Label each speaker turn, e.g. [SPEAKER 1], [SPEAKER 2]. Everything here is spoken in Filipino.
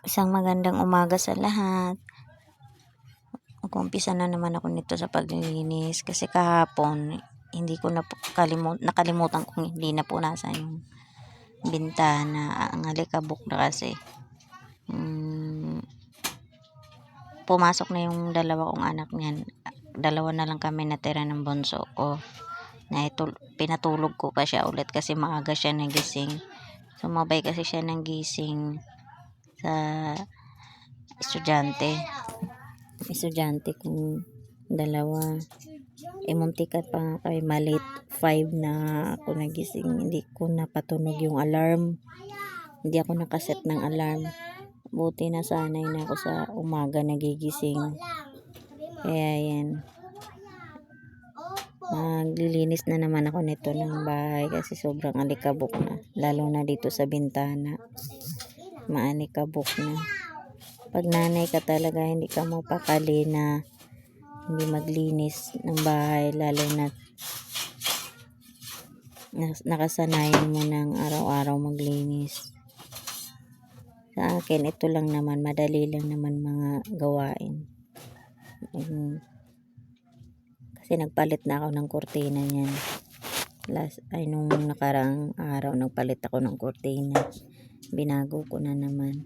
[SPEAKER 1] Isang magandang umaga sa lahat. Mag-uumpisa na naman ako nito sa paglilinis kasi kahapon hindi ko nakalimutan kong hindi napunasan yung bintana. Ang alikabok na kasi. Pumasok na yung dalawa kong anak niyan. Dalawa na lang kami natira ng bunso ko. Pinatulog ko pa siya ulit kasi maaga siya nagising. Sumabay kasi siya ng gising sa estudyante kong dalawa. Muntikan pa nga kay malit 5 na ako nagising. Hindi ko napatunog yung alarm. Hindi ako nakaset ng alarm. Buti na sanay na ako sa umaga nagigising. Kaya yan. Maglilinis na naman ako nito ng bahay kasi sobrang alikabok na. Lalo na dito sa bintana. Maalikabok na. Pag nanay ka talaga, hindi ka mapakali na hindi maglinis ng bahay, lalo na nakasanayan mo ng araw-araw maglinis. Sa akin, ito lang naman, madali lang naman mga gawain. Kasi nagpalit na ako ng kurtina niyan. Nung nakaraang araw, nagpalit ako ng kurtina. Binago ko na naman.